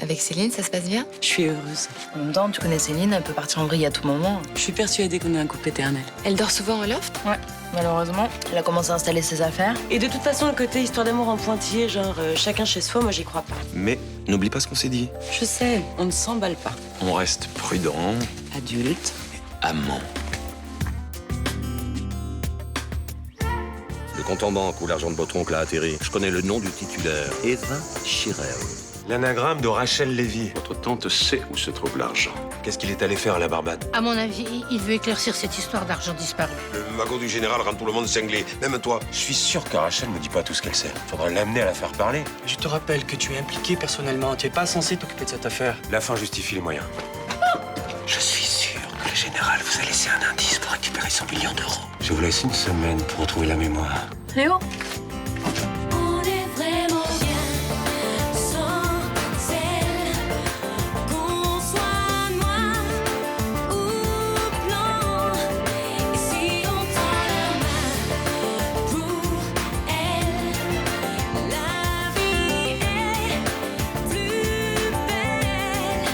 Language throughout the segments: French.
Avec Céline, ça se passe bien? Je suis heureuse. En même temps, tu connais Céline, elle peut partir en vrille à tout moment. Je suis persuadée qu'on est un couple éternel. Elle dort souvent au loft? Ouais, malheureusement, elle a commencé à installer ses affaires. Et de toute façon, le côté histoire d'amour en pointillé, genre chacun chez soi, moi j'y crois pas. Mais n'oublie pas ce qu'on s'est dit. Je sais, on ne s'emballe pas. On reste prudent, Adulte. amant. Le compte en banque où l'argent de votre oncle a atterri. Je connais le nom du titulaire. Eva Schirel. L'anagramme de Rachel Lévy. Votre tante sait où se trouve l'argent. Qu'est-ce qu'il est allé faire à la Barbade? À mon avis, il veut éclaircir cette histoire d'argent disparu. Le magot du général rend tout le monde cinglé, même toi. Je suis sûr que Rachel ne dit pas tout ce qu'elle sait. Faudrait l'amener à la faire parler. Je te rappelle que tu es impliqué personnellement. Tu n'es pas censé t'occuper de cette affaire. La fin justifie les moyens. Je suis sûr que le général vous a laissé un indice pour récupérer 100 millions d'euros. Je vous laisse une semaine pour retrouver la mémoire. Léo? On est vraiment bien sans elle. Qu'on soit noir ou blanc. Et si on tend la main pour elle, la vie est plus belle.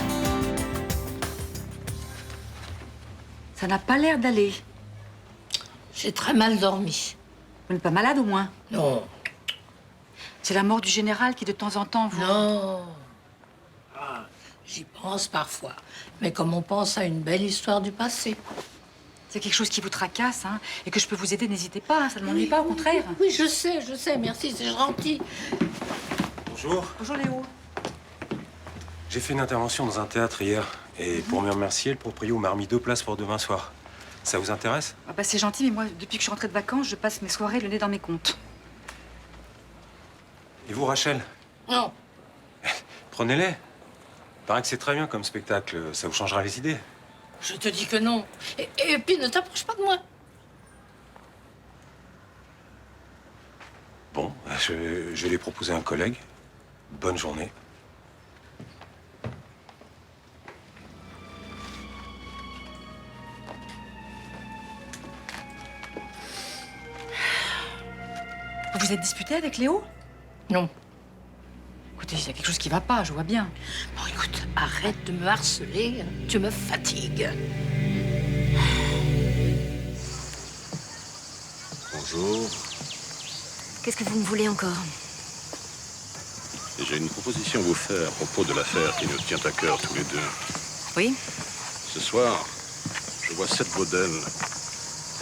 Ça n'a pas l'air d'aller. J'ai très mal dormi. Vous n'êtes pas malade au moins? Non. C'est la mort du général qui de temps en temps vous... Non. Ah, j'y pense parfois. Mais comme on pense à une belle histoire du passé. C'est quelque chose qui vous tracasse, hein, et que je peux vous aider, n'hésitez pas, hein, ça ne m'ennuie pas, au contraire. Oui, je sais, merci, c'est gentil. Bonjour. Bonjour Léo. J'ai fait une intervention dans un théâtre hier. Et pour me remercier, le proprio m'a remis 2 places pour demain soir. Ça vous intéresse? Ah bah, c'est gentil, mais moi, depuis que je suis rentrée de vacances, je passe mes soirées le nez dans mes comptes. Et vous, Rachel? Non. Prenez-les. Paraît que c'est très bien comme spectacle. Ça vous changera les idées. Je te dis que non. Et puis, ne t'approche pas de moi. Bon, je vais les proposer à un collègue. Bonne journée. Vous vous êtes disputé avec Léo? Non. Écoutez, il y a quelque chose qui va pas, je vois bien. Bon, écoute, arrête de me harceler. Tu me fatigues. Bonjour. Qu'est-ce que vous me voulez encore? J'ai une proposition à vous faire à propos de l'affaire qui nous tient à cœur tous les deux. Oui? Ce soir, je vois Seth Baudel,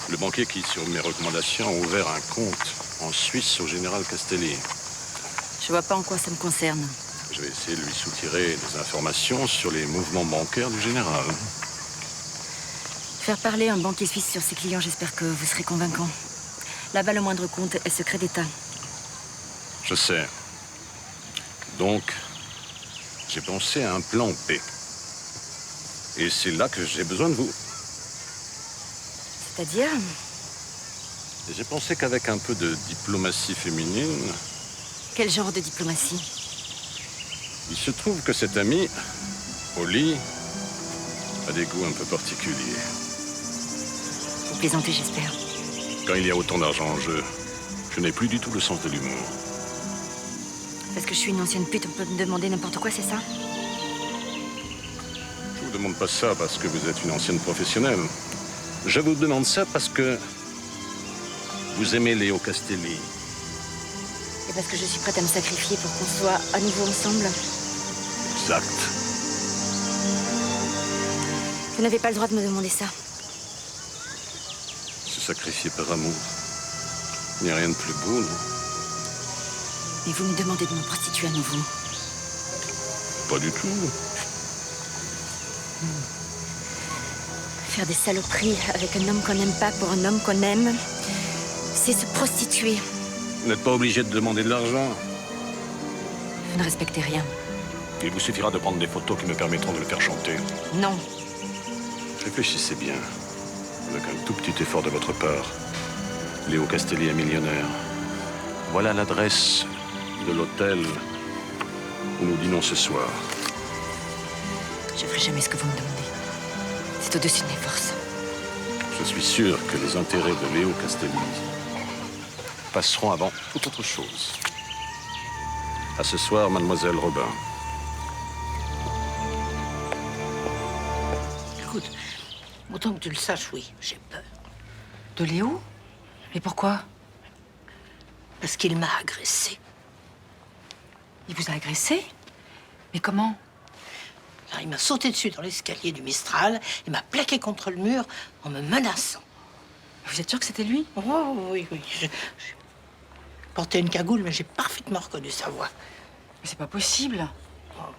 le banquier qui, sur mes recommandations, a ouvert un compte en Suisse au général Castelli. Je vois pas en quoi ça me concerne. Je vais essayer de lui soutirer des informations sur les mouvements bancaires du général. Faire parler un banquier suisse sur ses clients, j'espère que vous serez convaincant. Là-bas, le moindre compte est secret d'État. Je sais. Donc, j'ai pensé à un plan B. Et c'est là que j'ai besoin de vous. C'est-à-dire? Et j'ai pensé qu'avec un peu de diplomatie féminine, Quel genre de diplomatie? il se trouve que cet ami, Oli, a des goûts un peu particuliers. Vous plaisantez, j'espère. Quand il y a autant d'argent en jeu, je n'ai plus du tout le sens de l'humour. Parce que je suis une ancienne pute, on peut me demander n'importe quoi, c'est ça? Je vous demande pas ça parce que vous êtes une ancienne professionnelle. Je vous demande ça parce que vous aimez Léo Castelli. Et parce que je suis prête à me sacrifier pour qu'on soit à nouveau ensemble. Exact. Vous n'avez pas le droit de me demander ça. Se sacrifier par amour. Il n'y a rien de plus beau, non? Mais vous me demandez de me prostituer à nouveau. Pas du tout. Faire des saloperies avec un homme qu'on n'aime pas pour un homme qu'on aime, c'est se prostituer. Vous n'êtes pas obligé de demander de l'argent. Vous ne respectez rien. Il vous suffira de prendre des photos qui me permettront de le faire chanter. Non. Réfléchissez bien. Avec un tout petit effort de votre part. Léo Castelli est millionnaire. Voilà l'adresse de l'hôtel où nous dînons ce soir. Je ferai jamais ce que vous me demandez. C'est au-dessus de mes forces. Je suis sûr que les intérêts de Léo Castelli passeront avant toute autre chose. À ce soir, mademoiselle Robin. écoute, autant que tu le saches, oui, j'ai peur. De Léo? Mais pourquoi? Parce qu'il m'a agressée. Il vous a agressé? Mais comment? Alors, il m'a sauté dessus dans l'escalier du Mistral et m'a plaqué contre le mur en me menaçant. Vous êtes sûr que c'était lui? Oh, oui, oui. J'ai porté une cagoule, mais j'ai parfaitement reconnu sa voix. Mais c'est pas possible.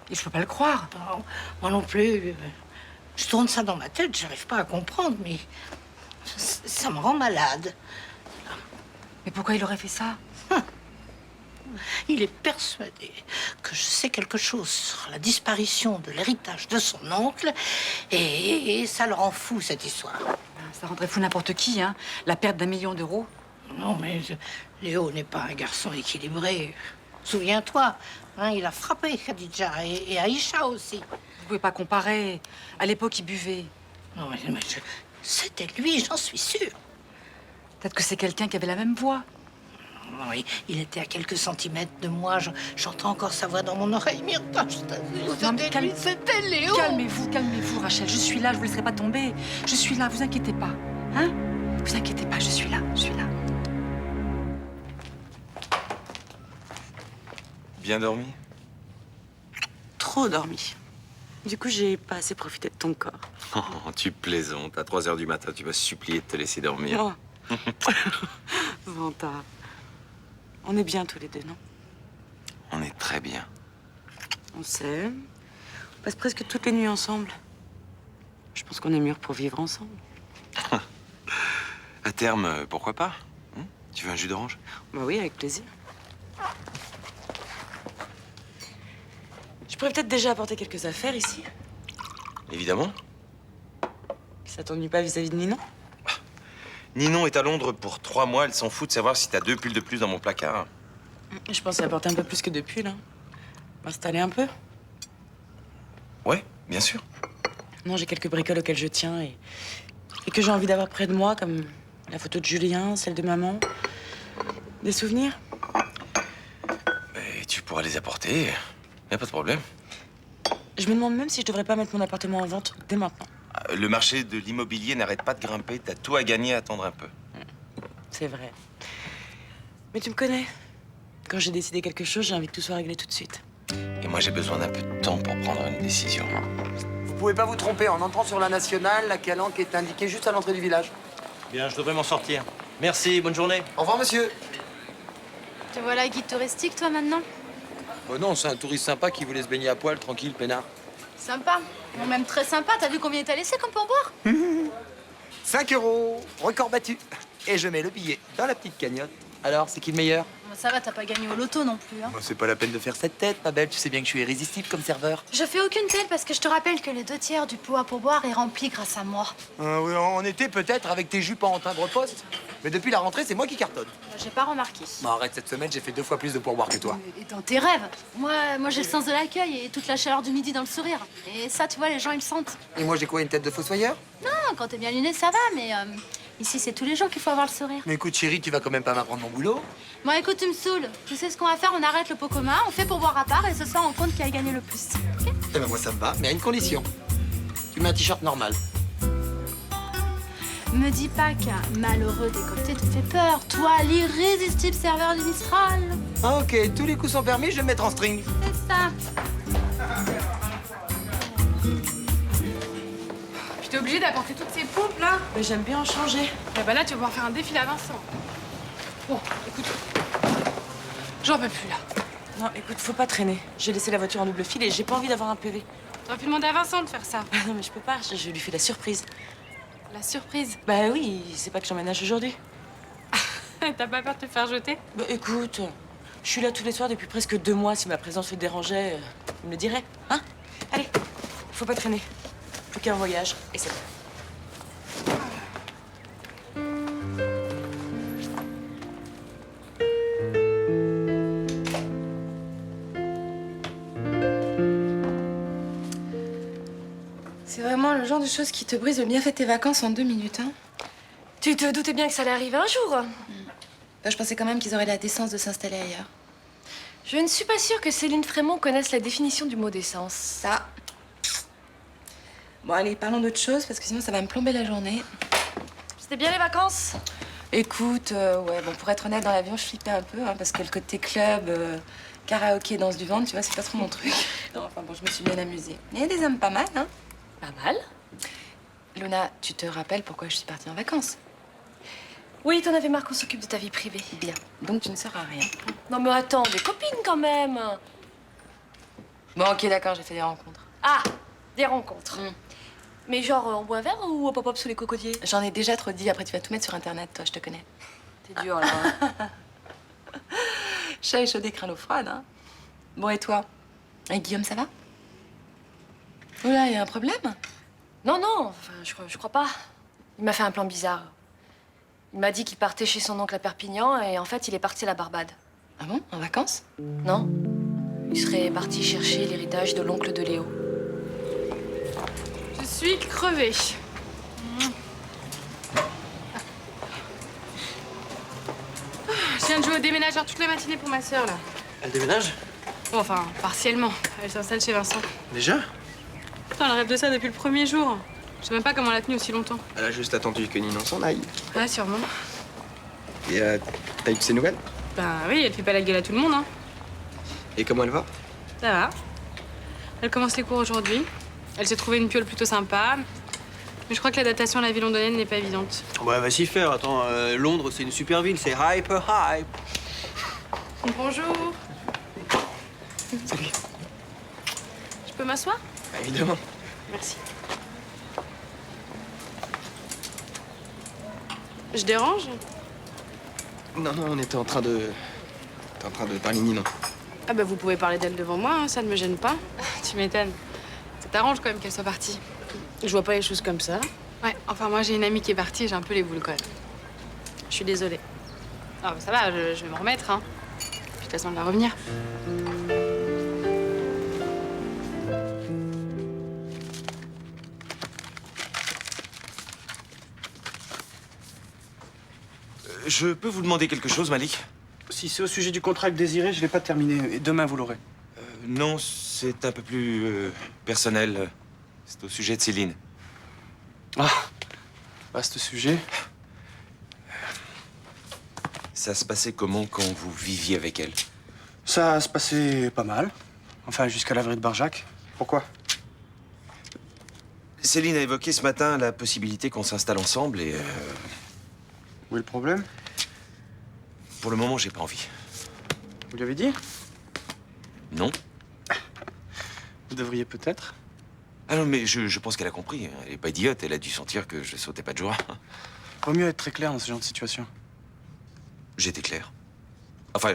Et je peux pas le croire. Non, moi non plus. Je tourne ça dans ma tête, j'arrive pas à comprendre, mais ça me rend malade. Mais pourquoi il aurait fait ça? Il est persuadé que je sais quelque chose sur la disparition de l'héritage de son oncle et ça le rend fou, cette histoire. Ça rendrait fou n'importe qui, hein. La perte d'1 million d'euros. Non, mais Léo n'est pas un garçon équilibré. Souviens-toi, hein, il a frappé Khadija et Aïcha aussi. Vous pouvez pas comparer. À l'époque, il buvait. Non, mais c'était lui, j'en suis sûre. Peut-être que c'est quelqu'un qui avait la même voix. Oui, il était à quelques centimètres de moi. J'entends encore sa voix dans mon oreille. Myrtha, je t'assure, c'était lui, c'était Léo. Calmez-vous, Rachel. Je suis là, je vous laisserai pas tomber. Je suis là, vous inquiétez pas. Hein? Vous inquiétez pas, je suis là. Bien dormi? Trop dormi. Du coup, j'ai pas assez profité de ton corps. Oh, tu plaisantes. À 3 h du matin, tu vas supplier de te laisser dormir. Oh. Vantard. On est bien tous les deux, non? On est très bien. On s'aime. On passe presque toutes les nuits ensemble. Je pense qu'on est mûrs pour vivre ensemble. À terme, pourquoi pas? Tu veux un jus d'orange? Bah oui, avec plaisir. Je pourrais peut-être déjà apporter quelques affaires ici. Évidemment. Ça t'ennuie pas vis-à-vis de Ninon? Ninon est à Londres pour 3 mois. Elle s'en fout de savoir si t'as 2 pulls de plus dans mon placard. Je pensais apporter un peu plus que 2 pulls, hein. M'installer un peu. Ouais, bien sûr. Non, j'ai quelques bricoles auxquelles je tiens et que j'ai envie d'avoir près de moi, comme la photo de Julien, celle de maman. Des souvenirs. Et tu pourras les apporter. Y a pas de problème. Je me demande même si je devrais pas mettre mon appartement en vente dès maintenant. Le marché de l'immobilier n'arrête pas de grimper. T'as tout à gagner à attendre un peu. C'est vrai. Mais tu me connais. Quand j'ai décidé quelque chose, j'ai envie que tout soit réglé tout de suite. Et moi, j'ai besoin d'un peu de temps pour prendre une décision. Vous pouvez pas vous tromper, en entrant sur la nationale, la calanque est indiquée juste à l'entrée du village. Bien, je devrais m'en sortir. Merci, bonne journée. Au revoir, monsieur. Te voilà guide touristique, toi, maintenant? Oh non, c'est un touriste sympa qui voulait se baigner à poil, tranquille, peinard. Sympa. Bon, même très sympa. T'as vu combien il t'a laissé comme pourboire? 5 €, record battu. Et je mets le billet dans la petite cagnotte. Alors, c'est qui le meilleur? Bon, ça va, t'as pas gagné au loto non plus, hein. Bon, c'est pas la peine de faire cette tête, ma belle. Tu sais bien que je suis irrésistible comme serveur. Je fais aucune telle parce que je te rappelle que les 2 tiers du pot à pourboire est rempli grâce à moi. Oui, en été, peut-être, avec tes jupes en timbre-poste. Mais depuis la rentrée, c'est moi qui cartonne. J'ai pas remarqué. Bon, arrête, cette semaine, j'ai fait 2 fois plus de pourboire que toi. Et dans tes rêves. Moi j'ai le sens de l'accueil et toute la chaleur du midi dans le sourire. Et ça, tu vois, les gens, ils le sentent. Et moi, j'ai quoi, une tête de fossoyeur? Non, quand t'es bien luné, ça va, mais ici, c'est tous les jours qu'il faut avoir le sourire. Mais écoute, chérie, tu vas quand même pas m'apprendre mon boulot. Bon, écoute, tu me saoules. Tu sais ce qu'on va faire? On arrête le pot commun, on fait pourboire à part et ce soir, on compte qui a gagné le plus. Ok? Eh ben, moi, ça me va, mais à une condition. Tu mets un t-shirt normal. Me dis pas qu'un malheureux décolleté te fait peur. Toi, l'irrésistible serveur du Mistral. Ah, ok, tous les coups sont permis, je vais me mettre en string. C'est ça. Puis t'es obligé d'apporter toutes ces poupes, là? Mais j'aime bien en changer. Et bah là, tu vas pouvoir faire un défilé à Vincent. Bon, écoute, j'en peux plus, là. Non, écoute, faut pas traîner. J'ai laissé la voiture en double fil et j'ai pas envie d'avoir un PV. T'aurais pu demander à Vincent de faire ça. Non, mais je peux pas, je lui fais la surprise. La surprise. Bah oui, c'est pas que j'emménage aujourd'hui. T'as pas peur de te faire jeter? Bah écoute, je suis là tous les soirs depuis presque 2 mois. Si ma présence le dérangeait, il me le dirait, hein? Allez, faut pas traîner. Plus qu'un voyage, et c'est bon. C'est vraiment le genre de choses qui te brise le bienfait de tes vacances en 2 minutes, hein? Tu te doutais bien que ça allait arriver un jour? Bah, je pensais quand même qu'ils auraient la décence de s'installer ailleurs. Je ne suis pas sûre que Céline Frémont connaisse la définition du mot décence. Ça. Bon, allez, parlons d'autre chose, parce que sinon ça va me plomber la journée. C'était bien les vacances? Écoute, ouais, bon, pour être honnête, dans l'avion, je flippais un peu, hein, parce que le côté club, karaoké, danse du ventre, tu vois, c'est pas trop mon truc. Non, enfin bon, je me suis bien amusée. Il y a des hommes pas mal, hein. Pas mal. Luna, tu te rappelles pourquoi je suis partie en vacances? Oui, t'en avais marre qu'on s'occupe de ta vie privée. Bien, donc tu ne sers à rien. Non mais attends, des copines quand même. Bon, ok, d'accord, j'ai fait des rencontres. Ah, des rencontres. Mais genre, on boit un verre ou au pop-up sous les cocotiers? J'en ai déjà trop dit, après tu vas tout mettre sur Internet, toi, je te connais. T'es dur, là. Chat échaudé, craint l'eau froide, hein. Bon, et toi? Et Guillaume, ça va? Oula, il y a un problème? Non, non, enfin, je crois pas. Il m'a fait un plan bizarre. Il m'a dit qu'il partait chez son oncle à Perpignan et en fait, il est parti à la Barbade. Ah bon? En vacances? Non. Il serait parti chercher l'héritage de l'oncle de Léo. Je suis crevée. Je viens de jouer au déménageur toute la matinée pour ma sœur, là. Elle déménage? Bon, enfin, partiellement. Elle s'installe chez Vincent. Déjà? Putain, elle rêve de ça depuis le premier jour. Je sais même pas comment elle a tenu aussi longtemps. Elle a juste attendu que Ninon s'en aille. Ouais, sûrement. Et t'as eu de ses nouvelles? Bah oui, elle fait pas la gueule à tout le monde, hein. Et comment elle va? Ça va. Elle commence les cours aujourd'hui. Elle s'est trouvée une piole plutôt sympa. Mais je crois que l'adaptation à la vie londonienne n'est pas évidente. Bah, va s'y faire. Attends, Londres, c'est une super ville. C'est hyper hype. Bonjour. Salut. Je peux m'asseoir? Bah, évidemment. Merci. Je dérange? Non, non, on était en train de... T'es en train de parler de Ninon. Ah bah vous pouvez parler d'elle devant moi, hein, ça ne me gêne pas. Tu m'étonnes. Ça t'arrange quand même qu'elle soit partie. Je vois pas les choses comme ça. Ouais, enfin moi j'ai une amie qui est partie et j'ai un peu les boules quand même. Je suis désolée. Ah bah ça va, je vais me remettre, hein. Puis de toute façon elle va revenir. Je peux vous demander quelque chose, Malik? Si c'est au sujet du contrat avec Désiré, je l'ai pas terminé. Et demain, vous l'aurez. Non, c'est un peu plus personnel. C'est au sujet de Céline. Ah, vaste sujet. Ça se passait comment quand vous viviez avec elle? Ça se passait pas mal. Enfin, jusqu'à l'avril de Barjac. Pourquoi? Céline a évoqué ce matin la possibilité qu'on s'installe ensemble et... Où est le problème? Pour le moment, j'ai pas envie. Vous lui avez dit? Non. Vous devriez peut-être. Ah non, mais je pense qu'elle a compris. Elle est pas idiote, elle a dû sentir que je sautais pas de joie. Vaut mieux être très clair dans ce genre de situation. J'étais clair. Enfin,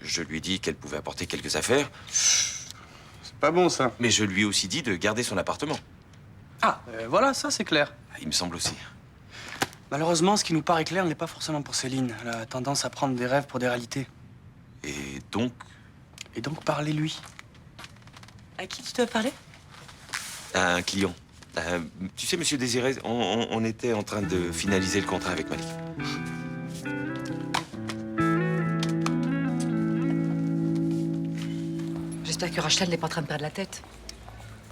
je lui ai dit qu'elle pouvait apporter quelques affaires. C'est pas bon, ça. Mais je lui ai aussi dit de garder son appartement. Ah, voilà, ça, c'est clair. Il me semble aussi. Malheureusement, ce qui nous paraît clair n'est pas forcément pour Céline. Elle a tendance à prendre des rêves pour des réalités. Et donc? Et donc, parlez-lui. À qui tu dois parler? À un client. Tu sais, monsieur Désiré, on était en train de finaliser le contrat avec Malik. J'espère que Rachel n'est pas en train de perdre la tête.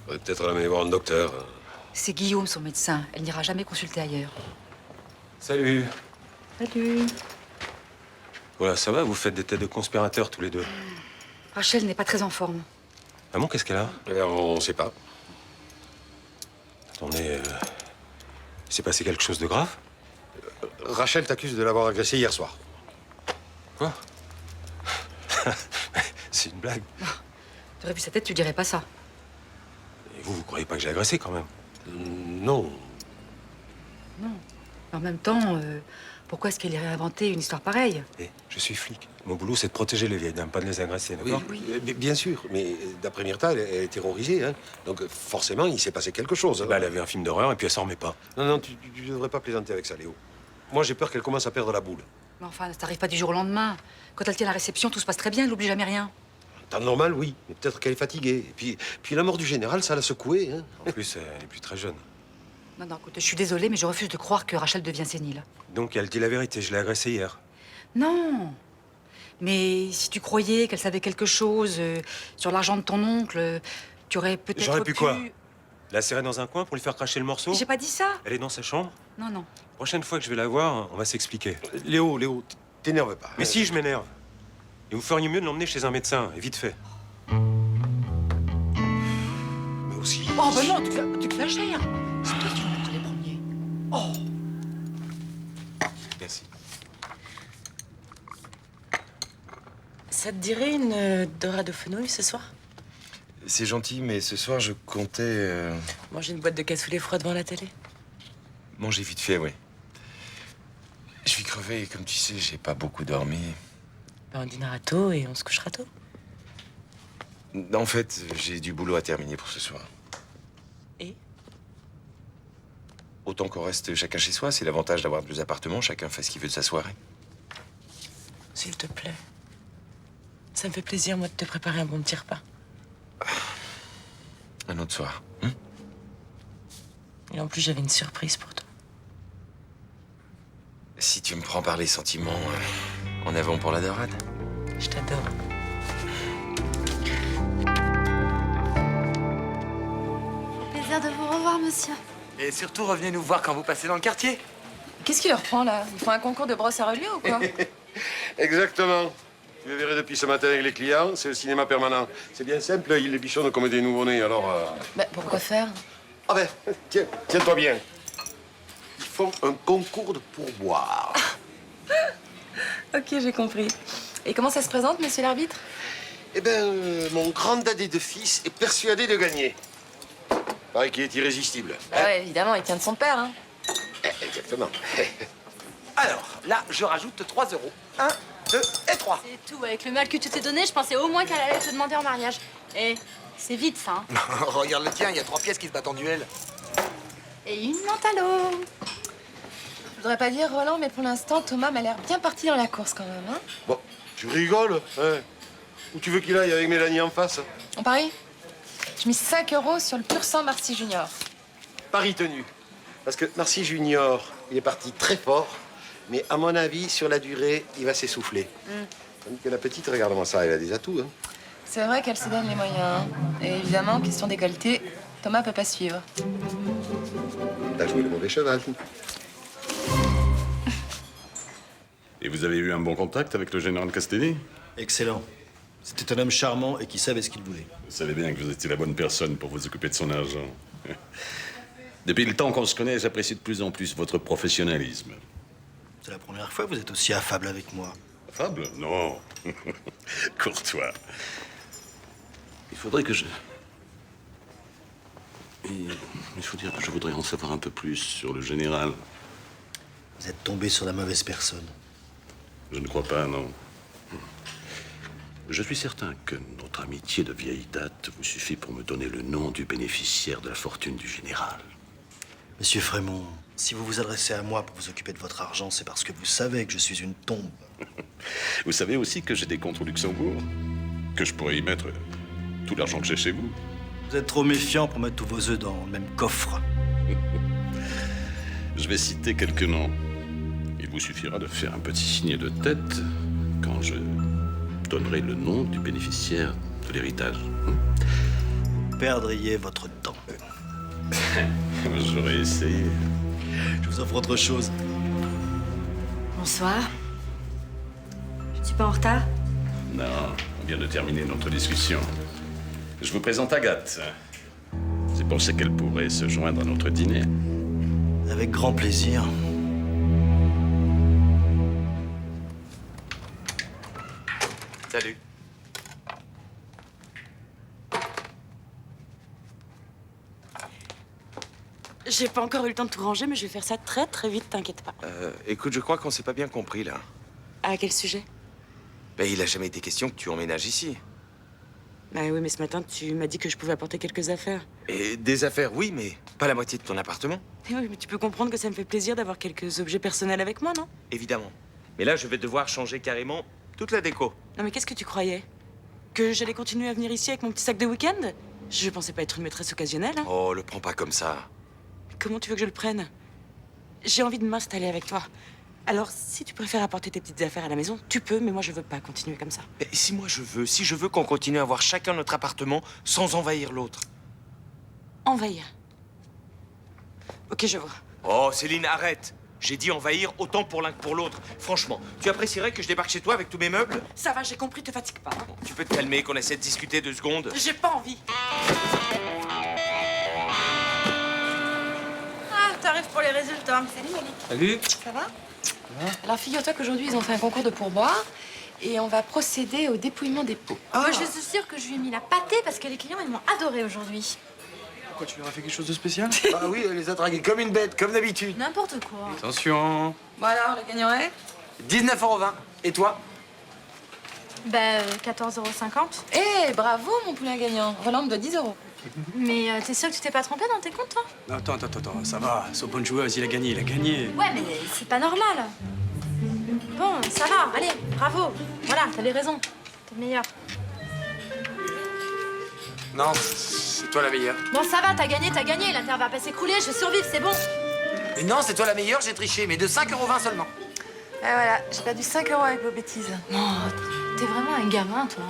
Peut-être elle va voir un docteur. C'est Guillaume, son médecin. Elle n'ira jamais consulter ailleurs. Salut. Salut. Voilà, ça va, vous faites des têtes de conspirateurs tous les deux. Rachel n'est pas très en forme. Ah bon, qu'est-ce qu'elle a? On sait pas. Attendez, il s'est passé quelque chose de grave? Rachel t'accuse de l'avoir agressée hier soir. Quoi? C'est une blague. Tu aurais vu sa tête, tu dirais pas ça. Et vous croyez pas que j'ai agressé quand même? Non. Non. Mais en même temps, pourquoi est-ce qu'elle irait inventer une histoire pareille? Eh, je suis flic. Mon boulot, c'est de protéger les vieilles dames, pas de les agresser, d'accord? Bien sûr. Mais d'après Myrtha, elle est terrorisée. Hein. Donc forcément, il s'est passé quelque chose. Bah, elle avait un film d'horreur et puis elle s'en remet pas. Non, non, tu devrais pas plaisanter avec ça, Léo. Moi, j'ai peur qu'elle commence à perdre la boule. Mais enfin, ça n'arrive pas du jour au lendemain. Quand elle tient la réception, tout se passe très bien, elle n'oublie jamais rien. En temps normal, oui. Mais peut-être qu'elle est fatiguée. Et puis la mort du général, ça l'a secouée. Hein. En plus, elle est plus très jeune. Non, non, écoute, je suis désolée, mais je refuse de croire que Rachel devient sénile. Donc elle dit la vérité, je l'ai agressée hier. Non. Mais si tu croyais qu'elle savait quelque chose sur l'argent de ton oncle, tu aurais peut-être J'aurais pu quoi? La serrer dans un coin pour lui faire cracher le morceau? J'ai pas dit ça. Elle est dans sa chambre? Non, non. Prochaine fois que je vais la voir, on va s'expliquer. Léo, t'énerve pas. Mais si, je m'énerve. Et vous feriez mieux de l'emmener chez un médecin, et vite fait. Mais aussi... Oh, ben non, tu exagères. C'est toi qui vas mettre les premiers. Oh. Merci. Ça te dirait une dorade au fenouil ce soir? C'est gentil, mais ce soir, je comptais Manger une boîte de cassoulet froid devant la télé? manger vite fait, oui. Je suis crevé et comme tu sais, j'ai pas beaucoup dormi. Ben, on dînera tôt et on se couchera tôt. En fait, j'ai du boulot à terminer pour ce soir. Et? Autant qu'on reste chacun chez soi, c'est l'avantage d'avoir deux appartements, chacun fait ce qu'il veut de sa soirée. S'il te plaît. Ça me fait plaisir, moi, de te préparer un bon petit repas. Un autre soir. Et en plus, j'avais une surprise pour toi. Si tu me prends par les sentiments, en avant pour la dorade. Je t'adore. Plaisir de vous revoir, monsieur. Et surtout, revenez nous voir quand vous passez dans le quartier. Qu'est-ce qui leur prend, là? Ils font un concours de brosse à relier ou quoi? Exactement. Tu le verrais depuis ce matin avec les clients, c'est le cinéma permanent. C'est bien simple, ils les bichonnent comme des nouveau-nés, alors... Bah, pourquoi faire? Ah ben, tiens-toi bien. Ils font un concours de pourboire. Ok, j'ai compris. Et comment ça se présente, monsieur l'arbitre? Eh ben, mon grand dadé de fils est persuadé de gagner. Pareil qu'il est irrésistible. Bah ouais, évidemment, il tient de son père, hein. Exactement. Alors, là, je rajoute 3 euros. 1, 2 et 3. C'est tout, avec le mal que tu t'es donné, je pensais au moins qu'elle allait te demander en mariage. Eh, c'est vite ça, hein. Regarde le tien, il y a 3 pièces qui se battent en duel. Et une menthe à l'eau. Je voudrais pas dire, Roland, mais pour l'instant, Thomas m'a l'air bien parti dans la course quand même, hein. Bon, tu rigoles, hein? Où tu veux qu'il aille avec Mélanie en face? On parie? Je mise 5 euros sur le pur sang Marcy Junior. Pari tenu. Parce que Marcy Junior, il est parti très fort, mais à mon avis, sur la durée, il va s'essouffler. Tandis que la petite, regarde-moi ça, elle a des atouts, hein. C'est vrai qu'elle se donne les moyens, hein. Et évidemment, question décolleté, Thomas peut pas suivre. T'as joué le mauvais cheval. Et vous avez eu un bon contact avec le général Castelli? Excellent. C'était un homme charmant et qui savait ce qu'il voulait. Vous savez bien que vous étiez la bonne personne pour vous occuper de son argent. Depuis le temps qu'on se connaît, j'apprécie de plus en plus votre professionnalisme. C'est la première fois que vous êtes aussi affable avec moi. Affable? Non. Courtois. Il faudrait que je... Il faut dire que je voudrais en savoir un peu plus sur le général. Vous êtes tombé sur la mauvaise personne. Je ne crois pas, non. Je suis certain que notre amitié de vieille date vous suffit pour me donner le nom du bénéficiaire de la fortune du général. Monsieur Frémont, si vous vous adressez à moi pour vous occuper de votre argent, c'est parce que vous savez que je suis une tombe. Vous savez aussi que j'ai des comptes au Luxembourg, que je pourrais y mettre tout l'argent que j'ai chez vous. Vous êtes trop méfiant pour mettre tous vos œufs dans le même coffre. Je vais citer quelques noms. Il vous suffira de faire un petit signe de tête quand je donnerai le nom du bénéficiaire de l'héritage. Vous perdriez votre temps. J'aurais essayé. Je vous offre autre chose. Bonsoir. Je ne suis pas en retard? Non, on vient de terminer notre discussion. Je vous présente Agathe. C'est pour ça qu'elle pourrait se joindre à notre dîner. Avec grand plaisir. Salut. J'ai pas encore eu le temps de tout ranger, mais je vais faire ça très très vite, t'inquiète pas. Écoute, je crois qu'on s'est pas bien compris, là. À quel sujet? Ben, il a jamais été question que tu emménages ici. Bah oui, mais ce matin, tu m'as dit que je pouvais apporter quelques affaires. Et des affaires, oui, mais pas la moitié de ton appartement. Eh oui, mais tu peux comprendre que ça me fait plaisir d'avoir quelques objets personnels avec moi, non? Évidemment. Mais là, je vais devoir changer carrément toute la déco. Non, mais qu'est-ce que tu croyais? Que j'allais continuer à venir ici avec mon petit sac de week-end? Je pensais pas être une maîtresse occasionnelle, hein. Oh, le prends pas comme ça. Comment tu veux que je le prenne? J'ai envie de m'installer avec toi. Alors, si tu préfères apporter tes petites affaires à la maison, tu peux, mais moi, je veux pas continuer comme ça. Mais si moi je veux, si je veux qu'on continue à avoir chacun notre appartement sans envahir l'autre. Envahir? Ok, je vois. Oh, Céline, arrête. J'ai dit envahir autant pour l'un que pour l'autre. Franchement, tu apprécierais que je débarque chez toi avec tous mes meubles? Ça va, j'ai compris, te fatigue pas. Hein. Tu peux te calmer, qu'on essaie de discuter 2 secondes? J'ai pas envie. Ah, t'arrives pour les résultats. Salut, Malik. Salut. Ça va? Alors, figure-toi qu'aujourd'hui, ils ont fait un concours de pourboire et on va procéder au dépouillement des pots. Moi, je suis sûre que je lui ai mis la pâtée parce que les clients, ils m'ont adoré aujourd'hui. Pourquoi, tu leur as fait quelque chose de spécial? Ah oui, elle les a dragués comme une bête, comme d'habitude. N'importe quoi. Attention. Bon alors, le gagnant est 19,20 €. Et toi? Bah, 14,50 €. Eh, bravo, mon poulain gagnant. Rolande de 10 €. Mais t'es sûr que tu t'es pas trompé dans tes comptes, toi? Attends, ça va. Sois bonne joueuse, il a gagné. Ouais, mais c'est pas normal. Bon, ça va, allez, bravo. Voilà, t'avais raison. T'es le meilleur. Non, c'est toi la meilleure. Bon, ça va, t'as gagné, la terre va pas s'écrouler, je vais survivre, c'est bon. Mais non, c'est toi la meilleure, j'ai triché, mais de 5,20 € seulement. Ah voilà, j'ai perdu 5 € avec vos bêtises. Non, t'es vraiment un gamin, toi.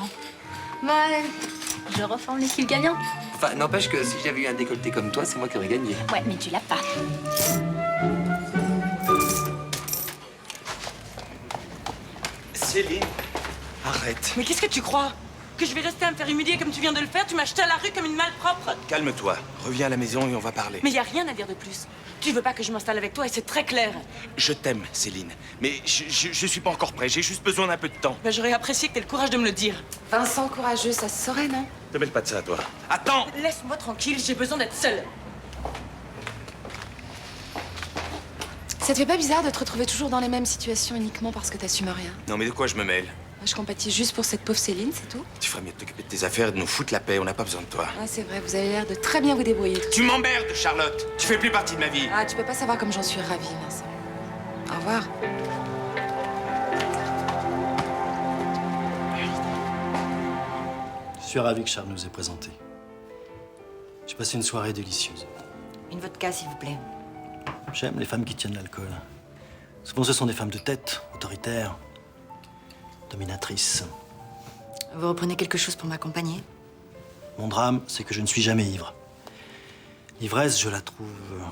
Bon, allez, je reforme l'équipe gagnante. Enfin, n'empêche que si j'avais eu un décolleté comme toi, c'est moi qui aurais gagné. Ouais, mais tu l'as pas. Céline, arrête. Mais qu'est-ce que tu crois? Que je vais rester à me faire humilier comme tu viens de le faire? Tu m'as jeté à la rue comme une malpropre. Calme-toi. Reviens à la maison et on va parler. Mais y a rien à dire de plus. Tu veux pas que je m'installe avec toi et c'est très clair. Je t'aime, Céline. Mais je suis pas encore prêt. J'ai juste besoin d'un peu de temps. Ben, j'aurais apprécié que t'aies le courage de me le dire. Vincent, courageux, ça se saurait, non? Te mêle pas de ça, toi. Attends! Laisse-moi tranquille, j'ai besoin d'être seule. Ça te fait pas bizarre de te retrouver toujours dans les mêmes situations uniquement parce que t'assumes rien? Non, mais de quoi je me mêle? Je compatis juste pour cette pauvre Céline, c'est tout? Tu ferais mieux de t'occuper de tes affaires et de nous foutre la paix. On n'a pas besoin de toi. Ah, c'est vrai, vous avez l'air de très bien vous débrouiller. Tu m'emmerdes, Charlotte! Tu fais plus partie de ma vie. Ah, tu peux pas savoir comme j'en suis ravie, Vincent. Au revoir. Je suis ravi que Charles nous ait présenté. J'ai passé une soirée délicieuse. Une vodka, s'il vous plaît. J'aime les femmes qui tiennent l'alcool. Souvent, ce sont des femmes de tête, autoritaires, dominatrices. Vous reprenez quelque chose pour m'accompagner? Mon drame, c'est que je ne suis jamais ivre. L'ivresse, je la trouve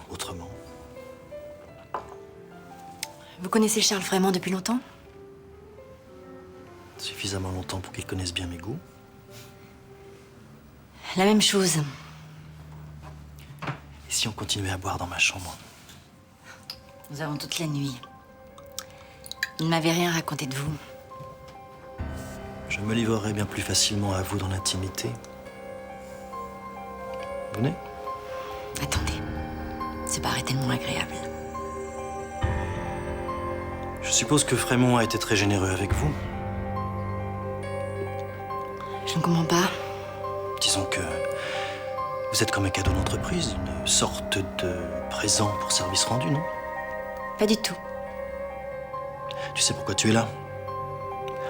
autrement. Vous connaissez Charles vraiment depuis longtemps? Suffisamment longtemps pour qu'il connaisse bien mes goûts. La même chose. Et si on continuait à boire dans ma chambre? Nous avons toute la nuit. Il ne m'avait rien raconté de vous. Je me livrerais bien plus facilement à vous dans l'intimité. Venez. Attendez. Ce bar est tellement agréable. Je suppose que Frémont a été très généreux avec vous. Je ne comprends pas. Disons que vous êtes comme un cadeau d'entreprise, une sorte de présent pour service rendu, non? Pas du tout. Tu sais pourquoi tu es là?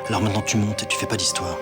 Alors maintenant tu montes et tu fais pas d'histoire.